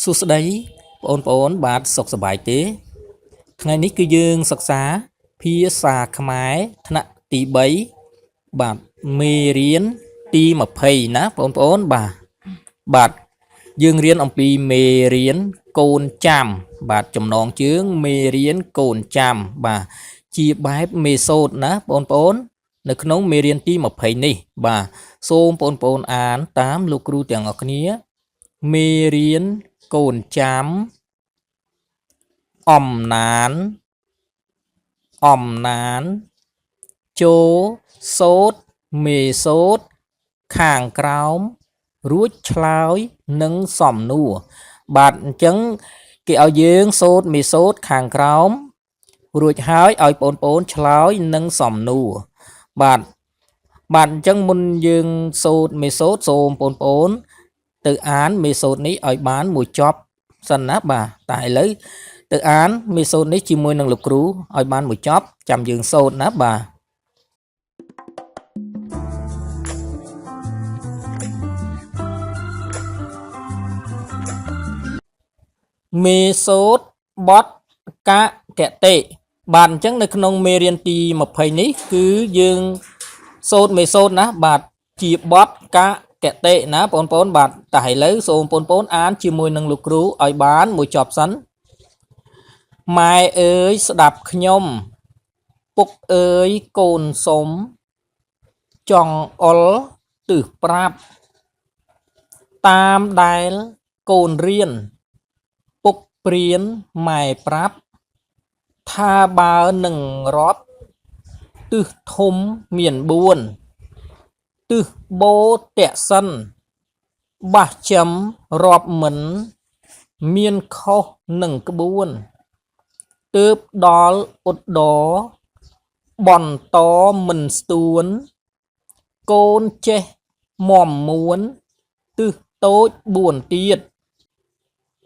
សួស្តីបងប្អូនបាទសុខសប្បាយទេថ្ងៃនេះគឺយើងសិក្សាភាសាខ្មែរថ្នាក់ទី3បាទមេរៀនទី20ណាបងប្អូនបាទយើងរៀនអំពីមេរៀនកូនចាំបាទចំណងជើងមេរៀនកូនចាំបាទជាបែបមេសូតណាបងប្អូននៅក្នុងមេរៀនទី20នេះបាទសូមបងប្អូនអានតាមលោកគ្រូទាំងអស់គ្នាមេរៀនកូនចាំអំណានចូលសូត្រមេសូត្រខាងក្រោមរួចឆ្លើយនឹងសំណួរបាទអញ្ចឹងគេឲ្យយើងសូត្រមេសូត្រខាងក្រោមរួចហើយឲ្យបងប្អូនឆ្លើយនឹងសំណួរបាទអញ្ចឹងមុនយើងសូត្រមេសូត្រសូមបងប្អូនទៅអានមេសូត្រនេះឲ្យបានមួយចប់សិនណាបាទតែឥឡូវទៅអានមេសូត្រនេះជាមួយនឹងលោកគ្រូឲ្យបានមួយចប់ចាំយើងសូត្រណាបាទមេសូត្របទកគតិបាទអញ្ចឹងនៅក្នុងមេរៀនទី20នេះគឺយើងសូត្រមេសូត្រណាបាទជាបទកគតិណាបងប្អូនបាទតែឥឡូវសូមបងប្អូនអានជាមួយនឹងលោកគ្រូឲ្យបានមួយចប់សិនម៉ែអើយស្ដាប់ខ្ញុំពុកអើយកូនសុំចង់អុលទិសប្រាប់តាមដែលកូនរៀនពុកព្រានម៉ែប្រាប់ថាបើនឹងរាប់ទិសធំមាន4ទិសបូតសិនបាសចំរាប់មិនមានខុសនឹងក្បួនទើបដល់ឧត្តរបន្តមិនស្ទួនកូនចេះមមមួនទិសតូច4ទៀត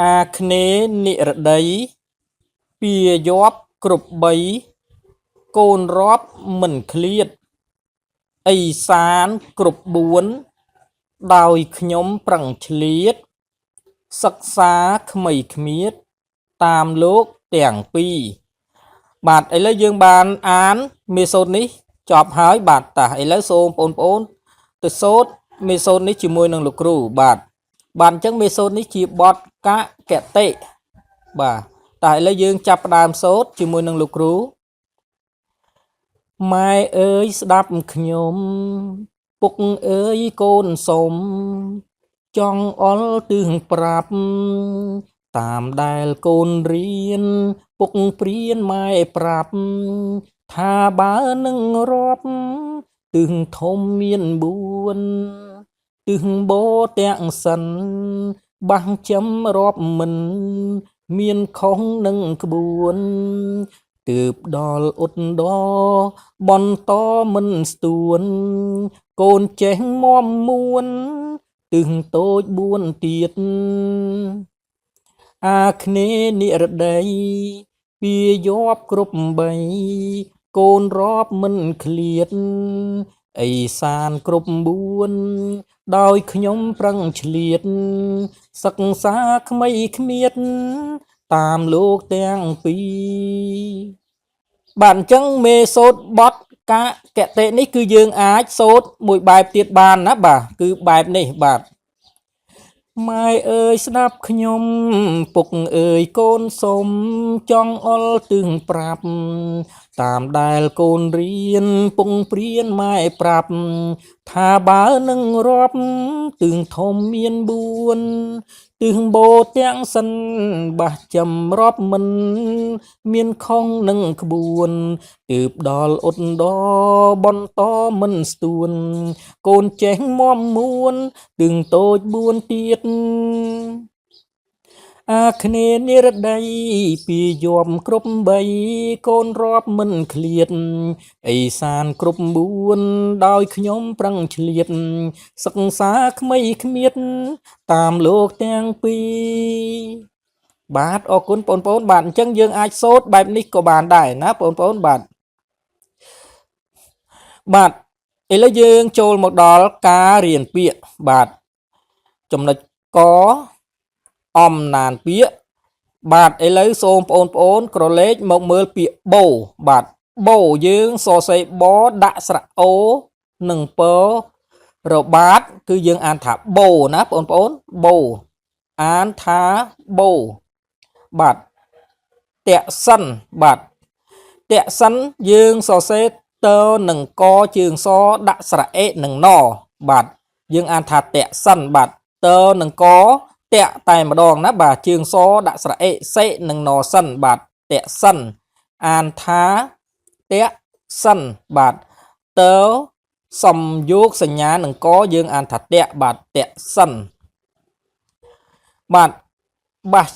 អាគ្នេយ៍និរដីពាយប់គ្រប់3កូនរាប់មិនឃ្លាតឥសានគ្រប់4ដោយខ្ញុំប្រឹងឆ្លៀតសិក្សាក្មេគ្មៀតតាមលោកទាំងពីរបាទឥឡូវយើងបានអានមេសូតនេះចប់ហើយបាទតាឥឡូវសូមបងប្អូនទៅសូត្រមេសូតនេះជាមួយនឹងលោកគ្រូបាទអញ្ចឹងមេសូតនេះជាបទកគតិបាទតែឥឡូវយើងចាប់ផ្ដើមសូត្រជាមួយនឹងលោកគ្រូម៉ែអើយស្ដាប់ខ្ញុំពុកអើយកូនសុំចង់អុលទិសប្រាប់តាមដែលកូនរៀនពុកព្រានម៉ែប្រាប់ថាបើនឹងរាប់ទិសធំមាន4ទិសបូទាំងសិនបាសចំរាប់មិនមានខុសនឹងក្បួនទើបដល់ឧត្តរបន្តមិនស្ទួនកូនចេះមមមួនទិសតូច4ទៀតអាគ្នេយ៍និរដីពាយប់គ្រប់3កូនរាប់មិនឃ្លាតឥសានគ្រប់4ដោយខ្ញុំប្រឹងឆ្លៀតសិក្សាក្មេគ្មៀតតាមលោកទាំងពីរបាទអញ្ចឹងមេសូត្របទកគតិនេះគឺយើងអាចសូត្រមួយបែបទៀតបានណាបាទគឺបែបនេះបាទម៉ែអើយស្ដាប់ខ្ញុំពុកអើយកូនសុំចង់អុលទិសប្រាប់តាមដែលកូនរៀនពុកព្រានម៉ែប្រាប់ថាបើនឹងរាប់ទិសធំមាន4ទិសបូទាំងសិនបាសចំរាប់មិនមានខុសនឹងក្បួនទើបដល់ឧត្តរបន្តមិនស្ទួនកូនចេះមមមួនទិសតូច4ទៀតអាគ្នេយ៍និរដីពាយប់គ្រប់3កូនរាប់មិនឃ្លាតឥសានគ្រប់4ដោយខ្ញុំប្រឹងឆ្លៀតសិក្សាក្មេគ្មៀតតាមលោកទាំងពីរបាទអរគុណបងប្អូនបាទអញ្ចឹងយើងអាចសូត្របែបនេះក៏បានដែរណាបងប្អូនបាទឥឡូវយើងចូលមកដល់ការរៀនពាក្យបាទចំណុចក âm nàn pía bạt ấy lấy xôm ôn cờ lết một mơ pía bầu bạt bầu dương so xây bó đã sạ ô nâng pơ rồi bát cứ dương an thả bầu ná ôn bầu an thả bầu bạt tẹ sân dương so xây tơ nâng co trường so đã sạ ế nâng nò bạt dương an thả tẹ sân bạt tơ nâng có tẹ tài mà đòn ná bà trường so đã sạ ế sẽ nâng nò sân bạt tẹ sân an thả tẹ sân bạt tơ xong dốt sinh nhá nâng có dương an thả tẹ bạt tẹ sân bạt bà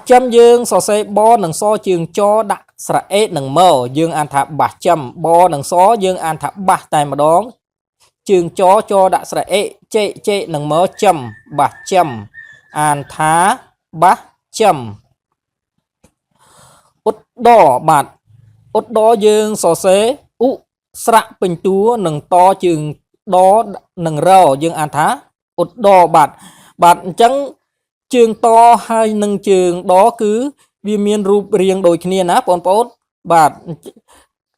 châm dương so xây bó nâng so trường cho đã sạ ế nâng mơ dương an thả bà châm bó nâng so dương an thả bà tài mà đón trường cho đã sạ ế chê nâng mơ châm bà châm an thả bà châm út đỏ dương so xây sạ bình túa nâng to trường đó nâng rau dương an thả út đỏ bạt chẳng trường to hay nâng trường đó cứ vì miền rụp riêng đôi kia ná bón bạt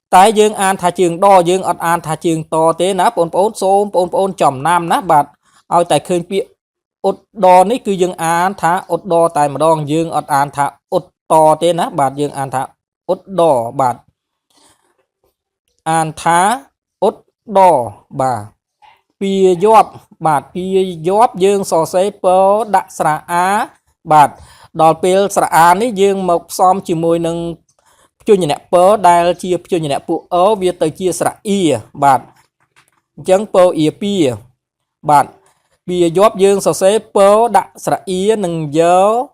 tái dương an thả trường đo dương an thả trường to thế ná bón xôm chòm nam ná bạt ao tại khơi bị út đo ní cứ dương an thả út đo tại mà đong dương an thả út to thế ná bạt dương an thả út đo bạt an thả út đo bà pìa gióp dương so xây bó đã sạ á bạt đòi pìa sạ á ní dương một xóm chỉ mùi nâng cho nhìn nè bó đài chia cho nhìn nè phụ ớ viết tới chia sạ y bạt chẳng bó y pìa bạt pìa gióp dương so xây bó đã sạ y nâng gió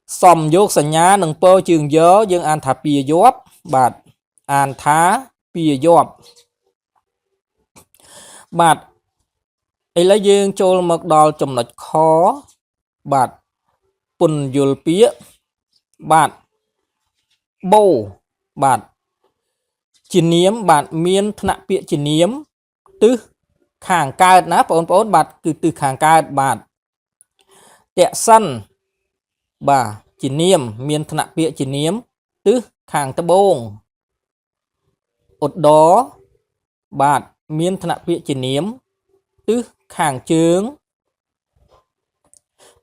xóm dốt sẵn nhá nâng bó trường gió dương an thả pìa gióp bạt an thá pìa gióp bạt ấy lấy dương cho một đòn chùm nạch khó bạt pun dùl pía bạt bầu bạt chỉ niếm bạt miên thạ pía chỉ niếm tứ kháng cao ná bón bạt từ từ kháng cao bạt tẹ sân bà chỉ niếm miên thạ pía chỉ niếm tứ kháng tơ bông ột đó bạt miên thạ pía chỉ niếm tứ kháng chướng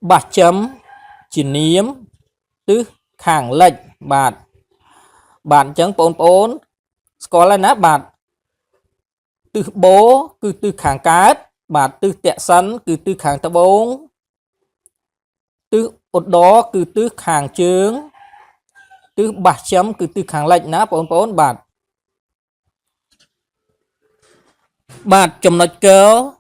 bạc chấm chỉ niếm tứ kháng lệch bạt bạn chẳng bón có là nát bạt từ bố cứ từ kháng cát bạt từ tẹ sân cứ từ kháng tơ bông từ ột đó cứ từ kháng chướng từ bạc chấm cứ từ kháng lệch ná bón bạt chấm nói cơ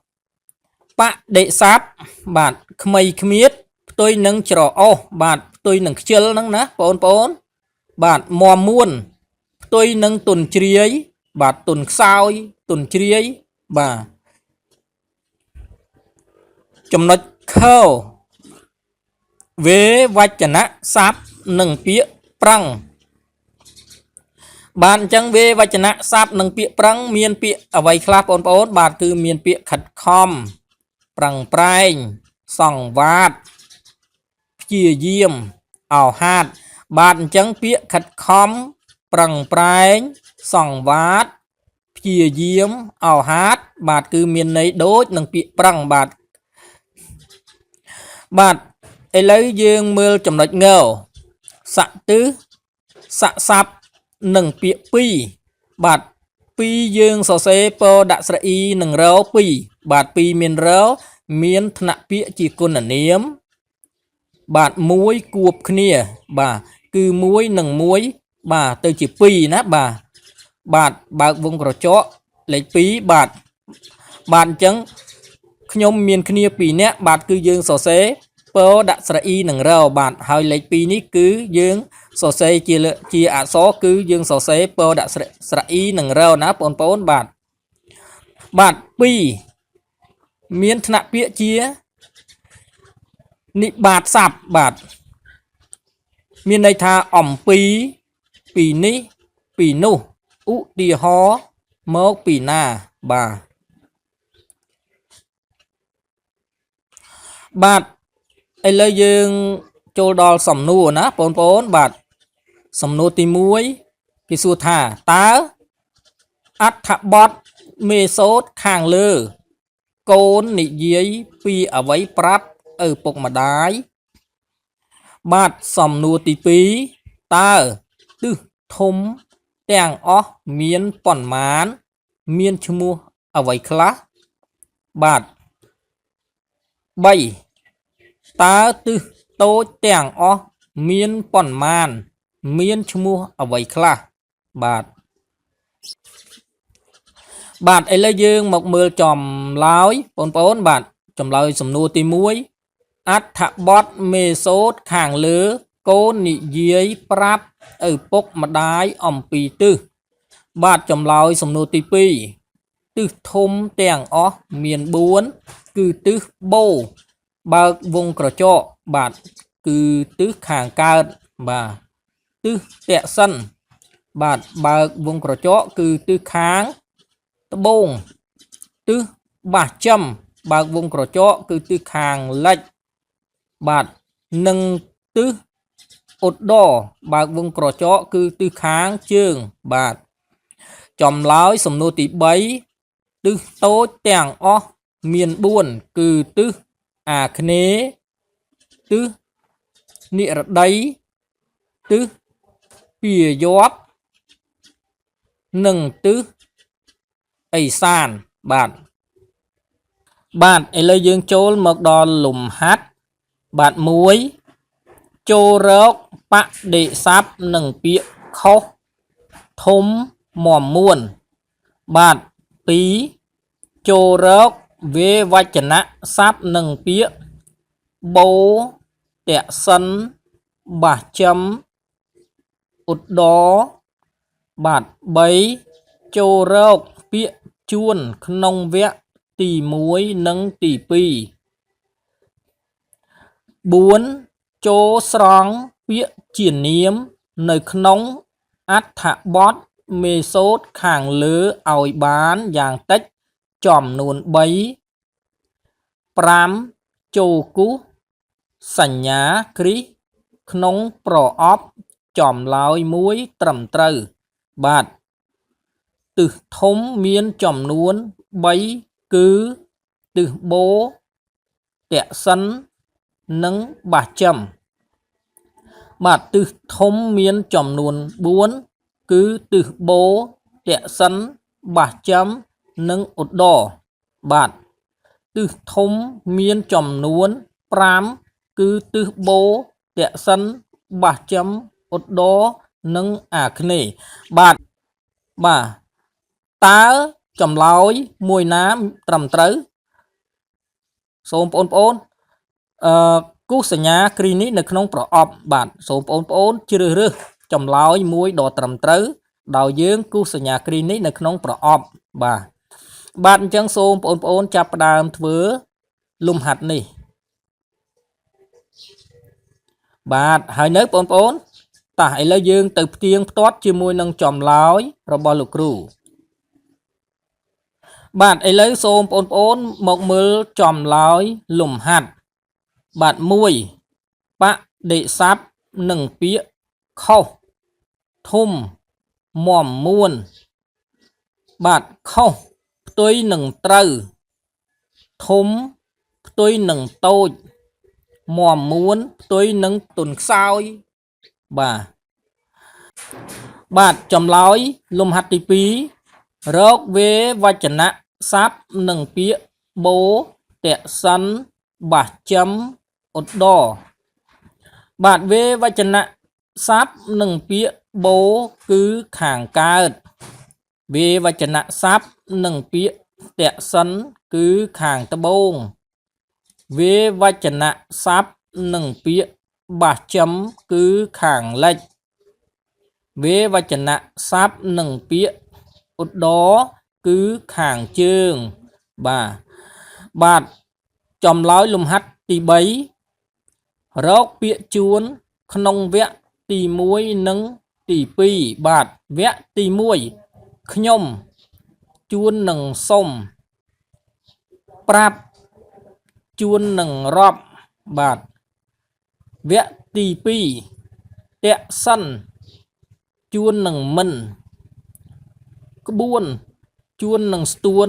bạ đệ sáp bạn khmei khmiết tôi nâng trò ô bạn tôi nâng chêl nâng ná bón bạn mò muôn tôi nâng tuần triấy bạn tuần sao tuần triấy bà chấm nói khâu vế vạch chả nã sáp nâng pía prăng bạn chẳng vế vạch chả nã sáp nâng pía prăng miền pía ở vậy khá bón bạn cứ miền pía khật khom prăng prang song vát chia diêm ảo hạt bạn chẳng pía khật khom prăng prang song vát chia diêm ảo hạt bạn cứ miền này đối nâng pía prăng bạn ấy lấy dương mưa chấm lệch ngầu sạ tứ sạ sạp nâng pía pi bạn pi dương so xe po đã sạ y nâng rau pi bạn pi miền rau miền thạ pía chỉ còn là niếm bạn muối cuộp kia bà cứ muối nâng muối bà từ chỉ pi ná bạn vùng cỏ chó lấy pi bạn chẳng nhôm miền kia pi nè bạn cứ dương so xe po đã sạ y nâng rau bạn hơi lấy pi ní cứ dương so xe chia ạ số cứ dương so xe po đã sạ y nâng rau ná pon bạn pi miền thạ pía chia nị bạt sạp bạt miền này tha ẩm pi ní pi nu u đi hó mơ pi na bà បាទឥឡូវយើងចូលដល់សំណួរណាបងប្អូនបាទសំណួរទី1គេសួរថាតើអត្ថបទមេសូតខាងលើកូននិយាយពីអ្វីប្រាប់ឪពុកម្ដាយបាទសំណួរទី2តើទិសធំទាំងអស់មានប៉ុន្មានមានឈ្មោះអ្វីខ្លះបាទ3តើទិសតូចទាំងអស់មានប៉ុន្មានមានឈ្មោះអ្វីខ្លះបាទបាទឥឡូវយើងមកមើលចម្លើយបងប្អូនបាទចម្លើយសំណួរទី1អត្ថបទមេសូតខាងលើកូននិយាយប្រាប់ឪពុកម្ដាយអំពីទិសបាទចម្លើយសំណួរទី2ទិសធំទាំងអស់មាន4គឺទិសបូបើកវងក្រចកបាទគឺទិសខាងកើតបាទទិសតេសិនបាទបើកវងក្រចកគឺទិសខាងត្បូងទិសបាសចំបើកវងក្រចកគឺទិសខាងលិចបាទនិងទិសឧត្តរបើកវងក្រចកគឺទិសខាងជើងបាទចម្លើយសំណួរទី3ទិសតូចទាំងអស់មាន4គឺទិសអាគ្នេយ៍ទិសនិរតីទិសពាយ័ព្យនិងទិសឦសានបាទឥឡូវយើងចូលមកដល់លំហាត់បាទ1ចូលរកបដិសព្ទនិងពាក្យខុសធំមមួនបាទ2ចូលរកវេវចនៈសព្ទនិងពាក្យបូតសិនបាសចំឧត្តរបាទ3ចូលរកពាក្យជួនក្នុងវគ្គទី1និងទី2 4ចូលស្រង់ពាក្យជានាមនៅក្នុងអត្ថបទមេសូតខាងលើឲ្យបានយ៉ាងតិចចំនួន3 5ចូលគូសសញ្ញាគ្រីស្ទក្នុងប្រអប់ចម្លើយ1ត្រឹមត្រូវបាទទិសធំមានចំនួន3គឺទិសបូតសិននិងបាសចំបាទទិសធំមានចំនួន4គឺទិសបូតសិនបាសចំនិងឧត្តរបាទទិសធំមានចំនួន5គឺទិសបូតសិនបាសចំឧត្តរនិងអាគ្នេយ៍បាទតើចម្លើយមួយណាត្រឹមត្រូវសូមបងប្អូនគូសសញ្ញាគ្រីនេះនៅក្នុងប្រអប់បាទសូមបងប្អូនជ្រើសរើសចម្លើយមួយដ៏ត្រឹមត្រូវដោយយើងគូសសញ្ញាគ្រីនេះនៅក្នុងប្រអប់បាទអញ្ចឹងសូមបងប្អូនចាប់ផ្ដើមធ្វើលំហាត់នេះបាទហើយនៅបងប្អូនតោះឥឡូវយើងទៅផ្ទៀងផ្ទាត់ជាមួយនឹងចម្លើយរបស់លោកគ្រូបាទឥឡូវសូមបងប្អូនមកមើលចម្លើយលំហាត់បាទ1បដិសព្ទនិងពាក្យខុសធំមមួនបាទខុសផ្ទុយនឹងត្រូវធំផ្ទុយនឹងតូចមមួនផ្ទុយនឹងទន់ខ្សោយបាទចម្លើយលំហាត់ទី2រកវេវចនៈសព្ទនិងពាក្យបូតសិនបាសចំឧត្តរបាទវេវចនៈសព្ទនិងពាក្យបូគឺខាងកើតវេវចនៈសព្ទនិងពាក្យតសិនគឺខាងត្បូងវេវចនៈសព្ទនិងពាក្យបាសចំគឺខាងលិចវេវចនៈសព្ទនិងពាក្យឧត្តរគឺខាងជើងបាទចម្លើយលំហាត់ទី3រកពាក្យជួនក្នុងវគ្គទី1និងទី2បាទវគ្គទី1ខ្ញុំជួននឹងសុំប្រាប់ ជួននឹងរាប់បាទវគ្គទី2តេសិនជួននឹងមិនក្បួនជួននឹងស្ទួន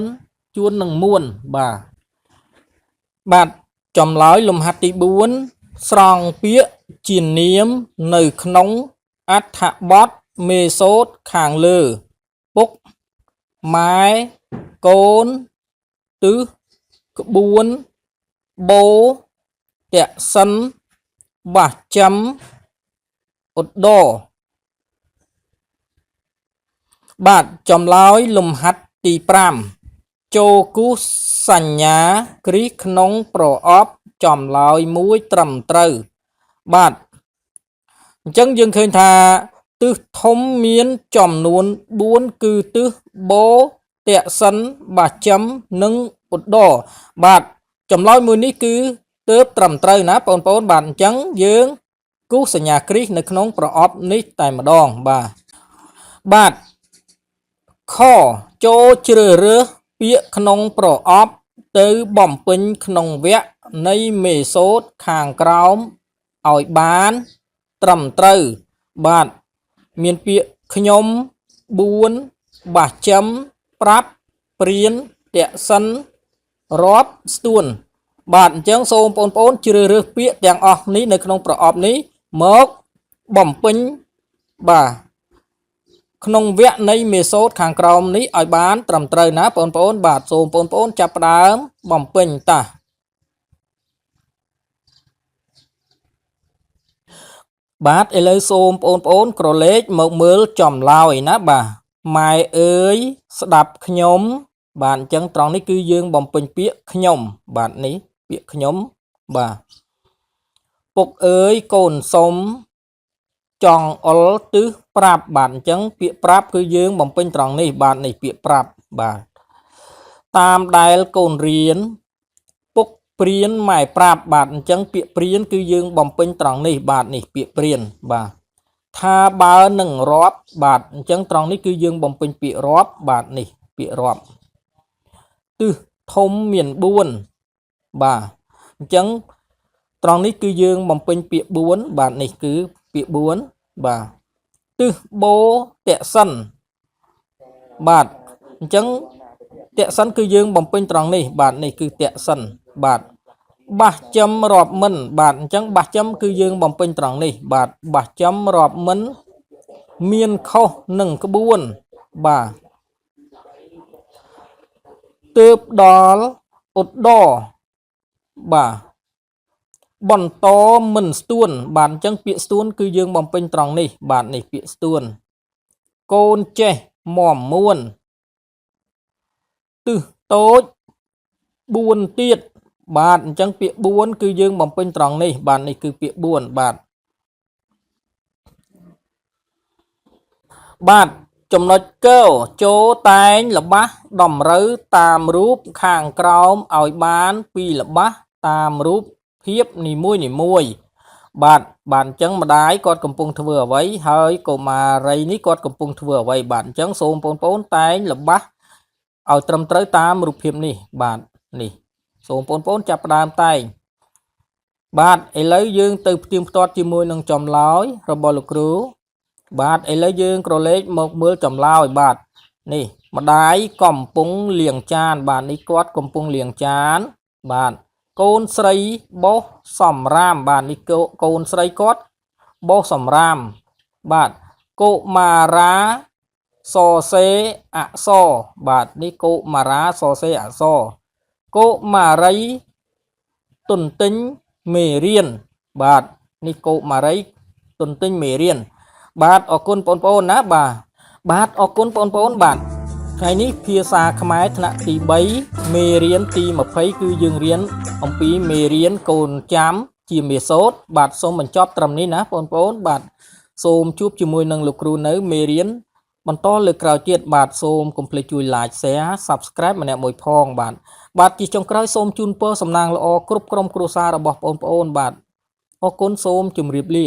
ជួននឹងមួនបាទចម្លើយលំហាត់ទី4ស្រង់ពាក្យជានាមនៅក្នុងអត្ថបទមេសូតខាងលើពុកម៉ែកូនទិសក្បួនបូតេសិនបាសចំឧត្តរបាទចម្លើយលំហាត់ទី5ចូលគូសសញ្ញាគ្រីសក្នុងប្រអប់ចម្លើយមួយត្រឹមត្រូវបាទអញ្ចឹងយើងឃើញថាទិសធំមានចំនួន4គឺទិសបូតេសិនបាសចំនិងឧត្តរបាទចម្លើយមួយនេះគឺទើបត្រឹមត្រូវណាបងប្អូនបាទអញ្ចឹងយើងគូសសញ្ញាគ្រីសនៅក្នុងប្រអប់នេះតែម្ដងបាទខចូលជ្រើសរើសពាក្យក្នុងប្រអប់ទៅបំពេញក្នុងវគ្គនៃមេសូតខាងក្រោមឲ្យបានត្រឹមត្រូវបាទមានពាក្យខ្ញុំ4បាសចំប្រាប់ព្រានតេសិនរាប់ស្ទួនបាទអញ្ចឹងសូមបងប្អូនជ្រើសរើសពាក្យទាំងអស់នេះនៅក្នុងប្រអប់នេះមកបំពេញបាទក្នុងវគ្គនៃមេសូតខាងក្រោមនេះឲ្យបានត្រឹមត្រូវណាបងប្អូនបាទសូមបងប្អូនចាប់ផ្ដើមបំពេញតាបាទឥឡូវសូមបងប្អូនក្រឡេកមកមើលចម្លើយណាបាទម៉ែអើយស្ដាប់ខ្ញុំបាទអញ្ចឹងត្រង់នេះគឺយើងបំពេញពាក្យខ្ញុំបាទនេះពាក្យខ្ញុំបាទពុកអើយកូនសុំចង់អុលទិសប្រាប់បាទអញ្ចឹងពាក្យប្រាប់គឺយើងបំពេញត្រង់នេះបាទនេះពាក្យប្រាប់បាទតាមដែលកូនរៀនពុកព្រានម៉ែប្រាប់បាទអញ្ចឹងពាក្យព្រានគឺយើងបំពេញត្រង់នេះបាទនេះពាក្យព្រានបាទថាបើនឹងរាប់បាទអញ្ចឹងត្រង់នេះគឺយើងបំពេញពាក្យរាប់បាទនេះពាក្យរាប់ទិសធំមាន4បាទអញ្ចឹងត្រង់នេះគឺយើងបំពេញពាក្យ4បាទនេះគឺពាក្យ4បាទទិសបូតេសិនបាទអញ្ចឹងតេសិនគឺយើងបំពេញត្រង់នេះបាទនេះគឺតេសិនបាទបាសចំរាប់មិនបាទអញ្ចឹងបាសចំគឺយើងបំពេញត្រង់នេះបាទបាសចំរាប់មិនមានខុសនឹងក្បួនបាទទើបដល់ឧត្តរបាទបន្តមិនស្ទួនបាទអញ្ចឹងពាក្យស្ទួនគឺយើងបំពេញត្រង់នេះបាទនេះពាក្យស្ទួនកូនចេះមាំមួនទិសតូច4ទៀតបាទអញ្ចឹងពាក្យ4គឺយើងបំពេញត្រង់នេះបាទនេះគឺពាក្យ4បាទចំណុចកចូលតែងល្បះតម្រូវតាមរូបខាងក្រោមឲ្យបានពីល្បះតាមរូបភាពនីមួយបាទអញ្ចឹងម្ដាយគាត់កំពុងធ្វើអ្វីហើយកុមារីនេះគាត់កំពុងធ្វើអ្វីបាទអញ្ចឹងសូមបងប្អូនតែងល្បះឲ្យត្រឹមត្រូវតាមរូបភាពនេះបាទនេះសូមបងប្អូនចាប់ផ្ដើមតែងបាទឥឡូវយើងទៅផ្ទៀងផ្ទាត់ជាមួយនឹងចម្លើយរបស់លោកគ្រូបាទឥឡូវយើងក្រឡេកមកមើលចម្លើយបាទនេះម្ដាយកំពុងលាងចានបាទនេះគាត់កំពុងលាងចានបាទកូនស្រីបោសសំរាមបាទនេះកូនស្រីគាត់បោសសំរាមបាទកុមារាសរសេរអក្សរបាទនេះកុមារាសរសេរអក្សរកុមារីទន្ទិញមេរៀនបាទនេះកុមារីទន្ទិញមេរៀនបាទអរគុណបងប្អូនណាបាទអរគុណបងប្អូនបាទថ្ងៃនេះភាសាខ្មែរថ្នាក់ទី3មេរៀនទី20គឺយើងរៀនអំពីមេរៀនកូនចាំជាមេសូតបាទសូមបញ្ចប់ត្រឹមនេះណាបងប្អូនបាទសូមជួបជាមួយនឹងលោកគ្រូនៅមេរៀនបន្តលើកក្រោយទៀតបាទសូមកុំភ្លេចជួយ like share subscribe ម្នាក់មួយផងបាទជាចុងក្រោយសូមជូនពរសំណាងល្អគ្រប់ក្រុមគ្រួសាររបស់បងប្អូនបាទអរគុណសូមជម្រាបលា